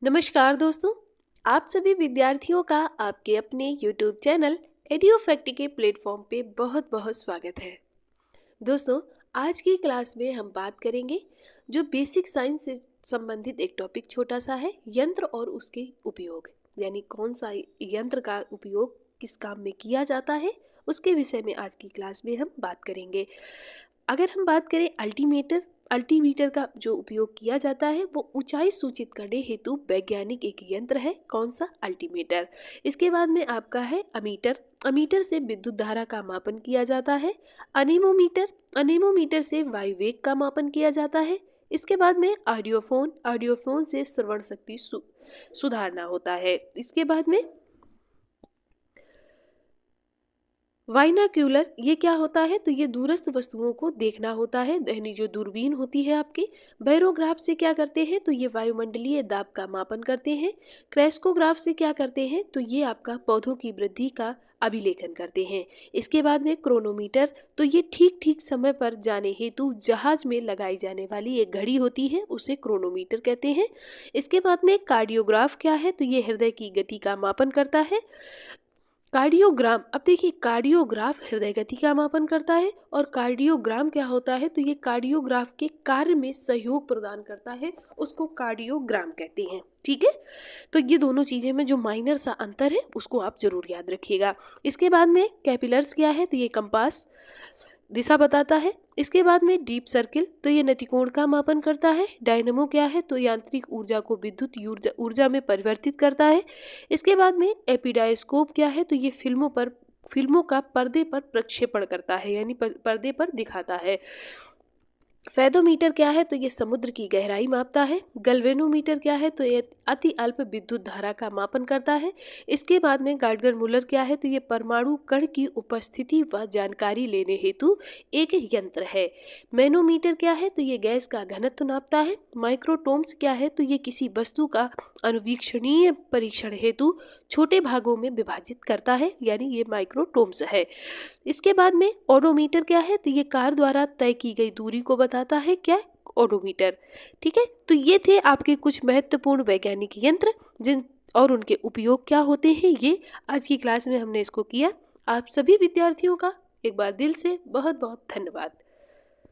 नमस्कार दोस्तों, आप सभी विद्यार्थियों का आपके अपने YouTube चैनल एडियो फैक्ट के प्लेटफॉर्म पे बहुत बहुत स्वागत है। दोस्तों, आज की क्लास में हम बात करेंगे जो बेसिक साइंस से संबंधित एक टॉपिक छोटा सा है, यंत्र और उसके उपयोग, यानी कौन सा यंत्र का उपयोग किस काम में किया जाता है, उसके विषय में आज की क्लास में हम बात करेंगे। अगर हम बात करें अल्टीमीटर का जो उपयोग किया जाता है वो ऊंचाई सूचित करने हेतु वैज्ञानिक एक यंत्र है। कौन सा? अल्टीमीटर। इसके बाद में आपका है अमीटर। अमीटर से विद्युत धारा का मापन किया जाता है। अनेमोमीटर से वायु वेग का मापन किया जाता है। इसके बाद में ऑडियोफोन से श्रवण शक्ति सुधारना होता है। इसके बाद में वाइनाक्यूलर, ये क्या होता है? तो ये दूरस्थ वस्तुओं को देखना होता है, यानी जो दूरबीन होती है आपकी। बैरोग्राफ से क्या करते हैं? तो ये वायुमंडलीय दाब का मापन करते हैं। क्रेस्कोग्राफ से क्या करते हैं? तो ये आपका पौधों की वृद्धि का अभिलेखन करते हैं। इसके बाद में क्रोनोमीटर, तो ये ठीक समय पर जाने हेतु जहाज में लगाई जाने वाली एक घड़ी होती है, उसे क्रोनोमीटर कहते हैं। इसके बाद में कार्डियोग्राफ क्या है? तो ये हृदय की गति का मापन करता है। कार्डियोग्राम, अब देखिए कार्डियोग्राफ हृदय गति का मापन करता है और कार्डियोग्राम क्या होता है? तो ये कार्डियोग्राफ के कार्य में सहयोग प्रदान करता है, उसको कार्डियोग्राम कहते हैं। ठीक है, तो ये दोनों चीजें में जो माइनर सा अंतर है उसको आप जरूर याद रखिएगा। इसके बाद में कैपिलर्स क्या है? तो ये कंपास दिशा बताता है। इसके बाद में डीप सर्किल, तो ये नतिकोण का मापन करता है। डायनमो क्या है? तो यांत्रिक ऊर्जा को विद्युत ऊर्जा में परिवर्तित करता है। इसके बाद में एपिडायस्कोप क्या है? तो ये फिल्मों का पर्दे पर प्रक्षेपण करता है, यानी पर्दे पर दिखाता है। फेदोमीटर क्या है? तो ये समुद्र की गहराई मापता है। गैल्वेनोमीटर क्या है? तो ये अति अल्प विद्युत धारा का मापन करता है। इसके बाद में गार्डगर मूलर क्या है? तो ये परमाणु कण की उपस्थिति व जानकारी लेने हेतु एक यंत्र है। मैनोमीटर क्या है? तो ये गैस का घनत्व नापता है। माइक्रोटोम्स क्या है? तो ये किसी वस्तु का अनुवीक्षणीय परीक्षण हेतु छोटे भागों में विभाजित करता है, यानी ये माइक्रोटोम्स है। इसके बाद में ओडोमीटर क्या है? तो ये कार द्वारा तय की गई दूरी को बताता है। क्या? ओडोमीटर। ठीक है, तो ये थे आपके कुछ महत्वपूर्ण वैज्ञानिक यंत्र जिन और उनके उपयोग क्या होते हैं, ये आज की क्लास में हमने इसको किया। आप सभी विद्यार्थियों का एक बार दिल से बहुत बहुत धन्यवाद।